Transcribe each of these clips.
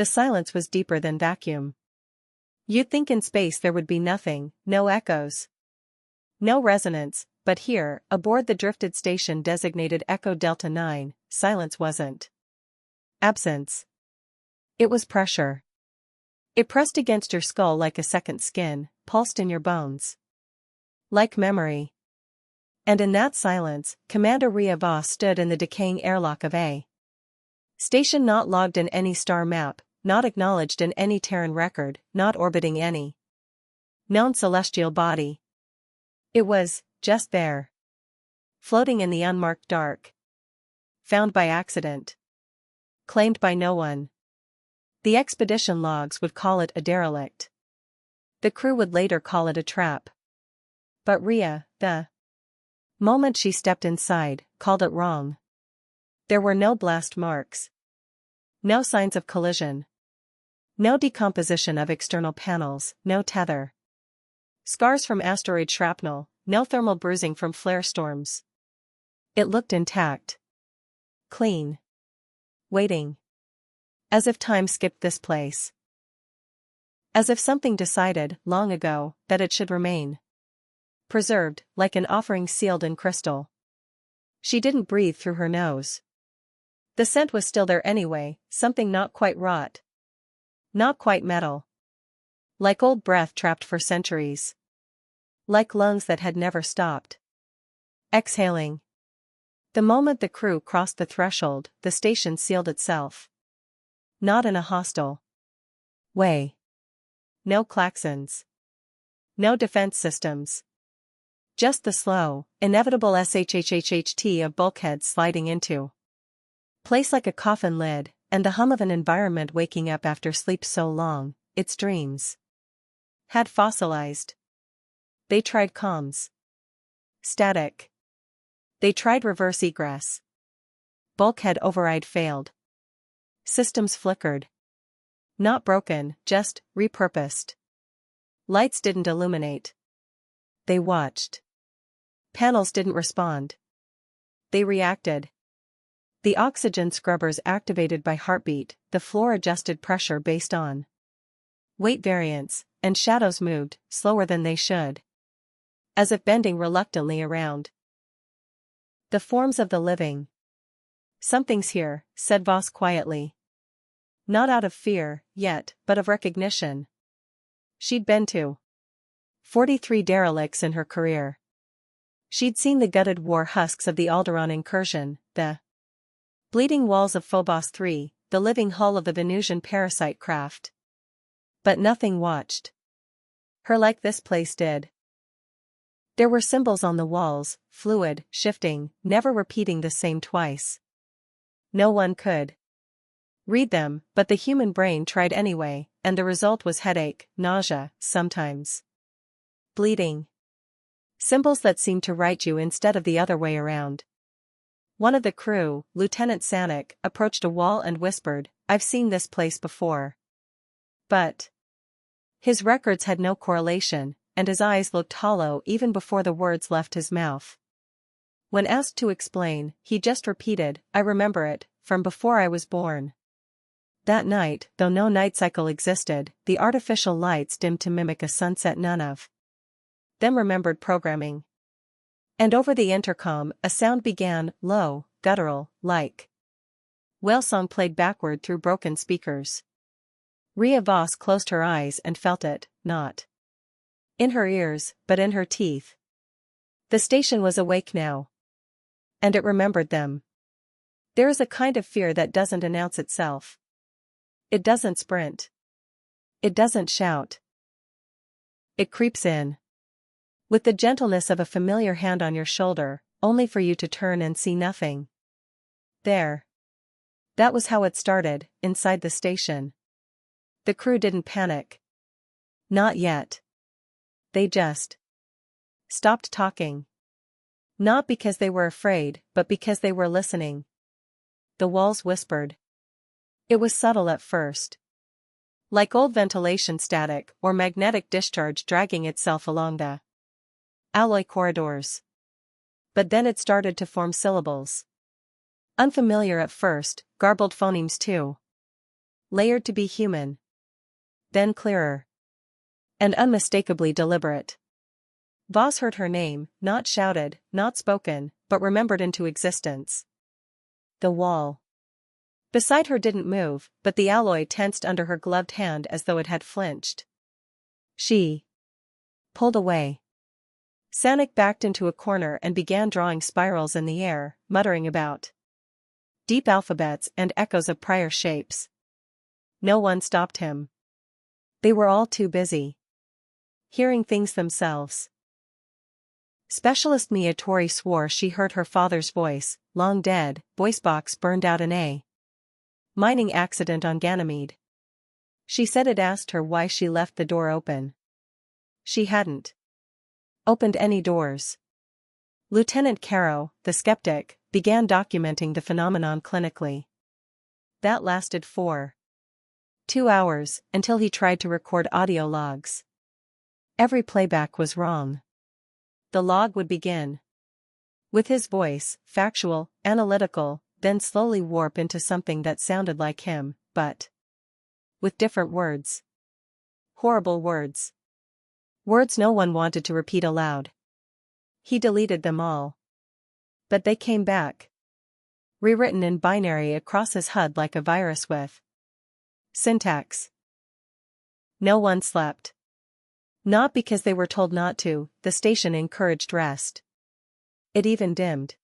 the silence was deeper than vacuum. You'd think in space there would be nothing, no echoes, no resonance, but here, aboard the drifted station designated Echo Delta 9, silence wasn't absence. It was pressure. It pressed against your skull like a second skin, pulsed in your bones. Like memory. And in that silence, Commander Rhea Voss stood in the decaying airlock of A station not logged in any star map, not acknowledged in any Terran record, not orbiting any known celestial body. It was just there. Floating in the unmarked dark. Found by accident. Claimed by no one. The expedition logs would call it a derelict. The crew would later call it a trap. But Rhea, the moment she stepped inside, called it wrong. There were no blast marks. No signs of collision. No decomposition of external panels, no tether. Scars from asteroid shrapnel, no thermal bruising from flare storms. It looked intact. Clean. Waiting. As if time skipped this place. As if something decided, long ago, that it should remain. Preserved, like an offering sealed in crystal. She didn't breathe through her nose. The scent was still there anyway, something not quite rot. Not quite metal. Like old breath trapped for centuries. Like lungs that had never stopped. Exhaling. The moment the crew crossed the threshold, the station sealed itself. Not in a hostile way. No klaxons. No defense systems. Just the slow, inevitable shhhht of bulkheads sliding into place like a coffin lid, and the hum of an environment waking up after sleep so long, its dreams had fossilized. They tried comms. Static. They tried reverse egress. Bulkhead override failed. Systems flickered. Not broken, just repurposed. Lights didn't illuminate. They watched. Panels didn't respond. They reacted. The oxygen scrubbers activated by heartbeat, the floor adjusted pressure based on weight variance, and shadows moved, slower than they should. As if bending reluctantly around the forms of the living. Something's here, said Voss quietly. Not out of fear, yet, but of recognition. She'd been to 43 derelicts in her career. She'd seen the gutted war husks of the Alderaan incursion, the bleeding walls of Phobos 3, the living hull of the Venusian parasite craft. But nothing watched her like this place did. There were symbols on the walls, fluid, shifting, never repeating the same twice. No one could read them, but the human brain tried anyway, and the result was headache, nausea, sometimes bleeding. Symbols that seemed to write you instead of the other way around. One of the crew, Lieutenant Sanic, approached a wall and whispered, "I've seen this place before." But his records had no correlation, and his eyes looked hollow even before the words left his mouth. When asked to explain, he just repeated, "I remember it, from before I was born." That night, though no night cycle existed, the artificial lights dimmed to mimic a sunset none of them remembered programming. And over the intercom, a sound began, low, guttural, like whale song played backward through broken speakers. Rhea Voss closed her eyes and felt it, not in her ears, but in her teeth. The station was awake now. And it remembered them. There is a kind of fear that doesn't announce itself. It doesn't sprint. It doesn't shout. It creeps in. With the gentleness of a familiar hand on your shoulder, only for you to turn and see nothing there. That was how it started, inside the station. The crew didn't panic. Not yet. They just stopped talking. Not because they were afraid, but because they were listening. The walls whispered. It was subtle at first. Like old ventilation static or magnetic discharge dragging itself along the alloy corridors. But then it started to form syllables. Unfamiliar at first, garbled phonemes too. layered to be human. Then clearer. And unmistakably deliberate. Voss heard her name, not shouted, not spoken, but remembered into existence. The wall beside her didn't move, but the alloy tensed under her gloved hand as though it had flinched. She pulled away. Sonic backed into a corner and began drawing spirals in the air, muttering about deep alphabets and echoes of prior shapes. No one stopped him. They were all too busy hearing things themselves. Specialist Miyatori swore she heard her father's voice, long dead, voicebox burned out in a mining accident on Ganymede. She said it asked her why she left the door open. She hadn't opened any doors. Lieutenant Caro, the skeptic, began documenting the phenomenon clinically. That lasted for 2 hours, until he tried to record audio logs. Every playback was wrong. The log would begin with his voice, factual, analytical, then slowly warp into something that sounded like him, but with different words. Horrible words. Words no one wanted to repeat aloud. He deleted them all. But they came back. Rewritten in binary across his HUD like a virus with syntax. No one slept. Not because they were told not to, the station encouraged rest. It even dimmed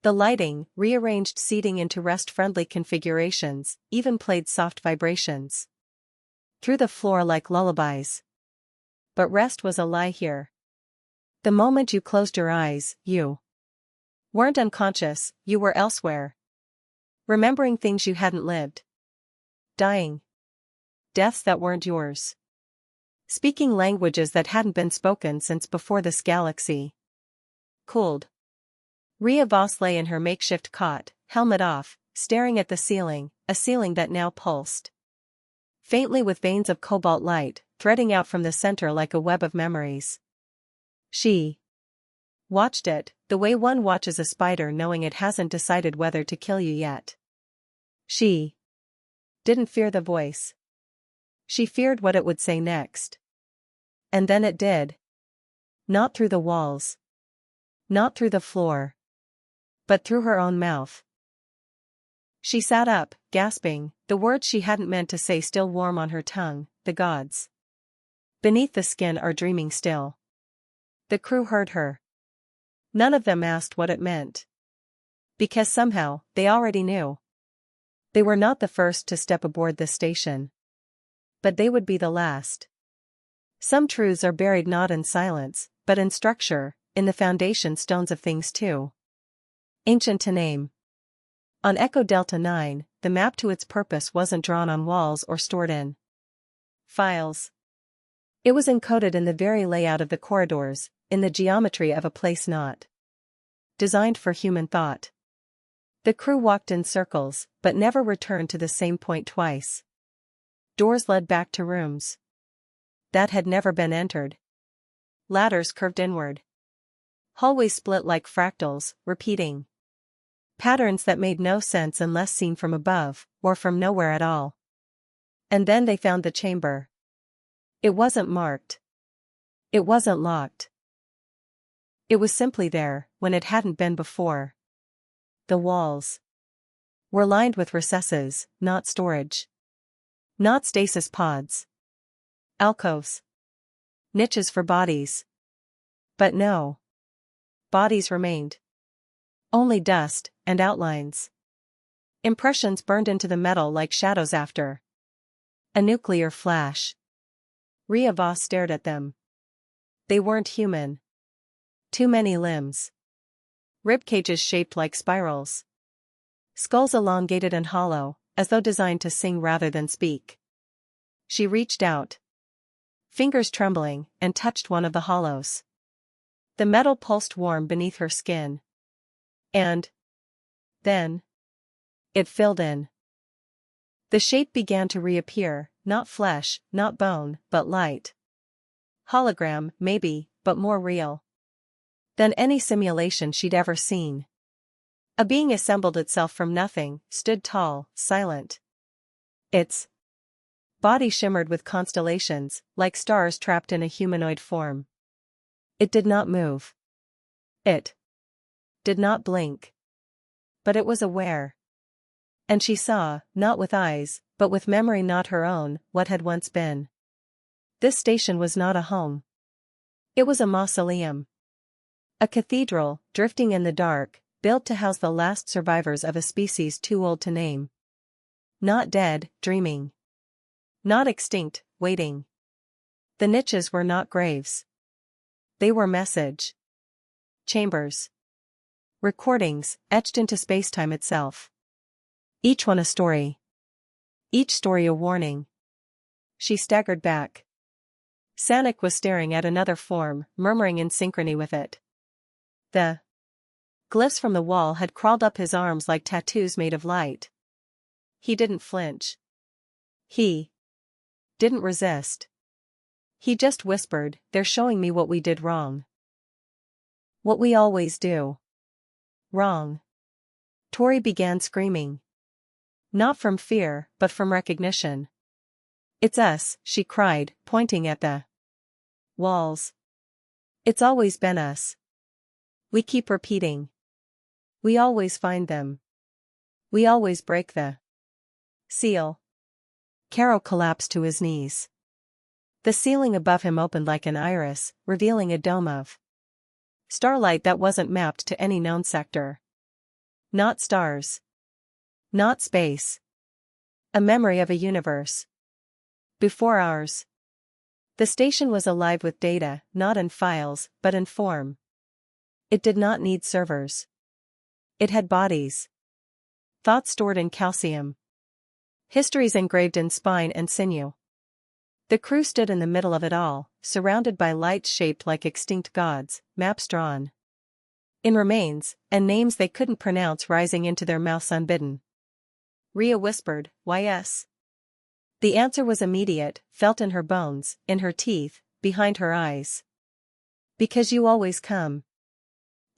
the lighting, rearranged seating into rest-friendly configurations, even played soft vibrations through the floor like lullabies. But rest was a lie here. The moment you closed your eyes, you weren't unconscious, you were elsewhere. Remembering things you hadn't lived. Dying. Deaths that weren't yours. Speaking languages that hadn't been spoken since before this galaxy cooled. Rhea Voss lay in her makeshift cot, helmet off, staring at the ceiling, a ceiling that now pulsed faintly with veins of cobalt light, threading out from the center like a web of memories. She watched it, the way one watches a spider knowing it hasn't decided whether to kill you yet. She didn't fear the voice. She feared what it would say next. And then it did. Not through the walls. Not through the floor. But through her own mouth. She sat up, gasping, the words she hadn't meant to say still warm on her tongue. The gods beneath the skin are dreaming still. The crew heard her. None of them asked what it meant. Because somehow, they already knew. They were not the first to step aboard this station. But they would be the last. Some truths are buried not in silence, but in structure, in the foundation stones of things too ancient to name. On Echo Delta 9, the map to its purpose wasn't drawn on walls or stored in files. It was encoded in the very layout of the corridors, in the geometry of a place not designed for human thought. The crew walked in circles, but never returned to the same point twice. Doors led back to rooms that had never been entered. Ladders curved inward. Hallways split like fractals, repeating patterns that made no sense unless seen from above, or from nowhere at all. And then they found the chamber. It wasn't marked. It wasn't locked. It was simply there, when it hadn't been before. The walls were lined with recesses, not storage. Not stasis pods. Alcoves. Niches for bodies. But no. Bodies remained. Only dust, and outlines. Impressions burned into the metal like shadows after a nuclear flash. Rhea Voss stared at them. They weren't human. Too many limbs. Ribcages shaped like spirals. Skulls elongated and hollow, as though designed to sing rather than speak. She reached out. Fingers trembling, and touched one of the hollows. The metal pulsed warm beneath her skin. And then it filled in. The shape began to reappear, not flesh, not bone, but light. Hologram, maybe, but more real than any simulation she'd ever seen. A being assembled itself from nothing, stood tall, silent. Its body shimmered with constellations, like stars trapped in a humanoid form. It did not move. It did not blink. But it was aware. And she saw, not with eyes, but with memory not her own, what had once been. This station was not a home. It was a mausoleum. A cathedral, drifting in the dark, built to house the last survivors of a species too old to name. Not dead, dreaming. Not extinct, waiting. The niches were not graves. They were message chambers. Recordings, etched into spacetime itself. Each one a story. Each story a warning. She staggered back. Sanic was staring at another form, murmuring in synchrony with it. The glyphs from the wall had crawled up his arms like tattoos made of light. He didn't flinch. He didn't resist. He just whispered, "They're showing me what we did wrong. What we always do. Wrong." Tori began screaming. Not from fear, but from recognition. "It's us," she cried, pointing at the walls. "It's always been us. We keep repeating. We always find them. We always break the seal." Caro collapsed to his knees. The ceiling above him opened like an iris, revealing a dome of starlight that wasn't mapped to any known sector. Not stars. Not space. A memory of a universe before ours. The station was alive with data, not in files, but in form. It did not need servers. It had bodies. Thoughts stored in calcium. Histories engraved in spine and sinew. The crew stood in the middle of it all, surrounded by lights shaped like extinct gods, maps drawn in remains, and names they couldn't pronounce rising into their mouths unbidden. Rhea whispered, "Yes." The answer was immediate, felt in her bones, in her teeth, behind her eyes. "Because you always come.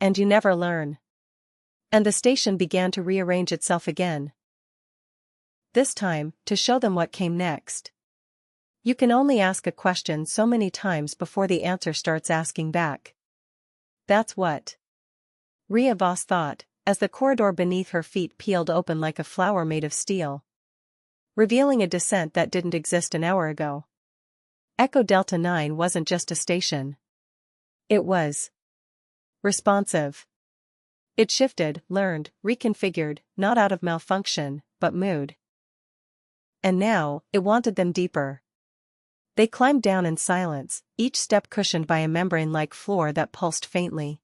And you never learn." And the station began to rearrange itself again. This time, to show them what came next. You can only ask a question so many times before the answer starts asking back. That's what Rhea Voss thought, as the corridor beneath her feet peeled open like a flower made of steel, revealing a descent that didn't exist an hour ago. Echo Delta 9 wasn't just a station. It was responsive. It shifted, learned, reconfigured, not out of malfunction, but mood. And now, it wanted them deeper. They climbed down in silence, each step cushioned by a membrane-like floor that pulsed faintly.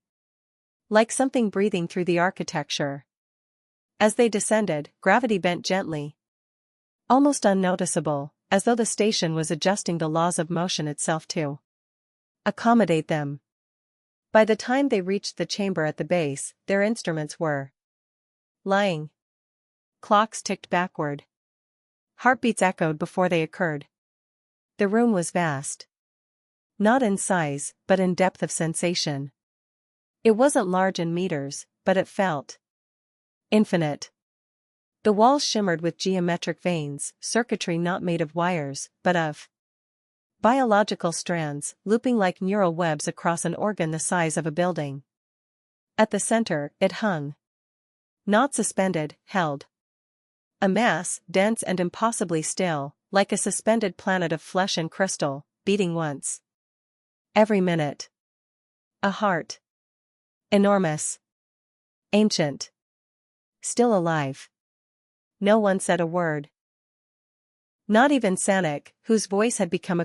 Like something breathing through the architecture. As they descended, gravity bent gently. Almost unnoticeable, as though the station was adjusting the laws of motion itself to accommodate them. By the time they reached the chamber at the base, their instruments were lying. Clocks ticked backward. Heartbeats echoed before they occurred. The room was vast. Not in size, but in depth of sensation. It wasn't large in meters, but it felt infinite. The walls shimmered with geometric veins, circuitry not made of wires, but of biological strands, looping like neural webs across an organ the size of a building. At the center, it hung. Not suspended, held. A mass, dense and impossibly still, like a suspended planet of flesh and crystal, beating once every minute. A heart. Enormous. Ancient. Still alive. No one said a word. Not even Sanic, whose voice had become a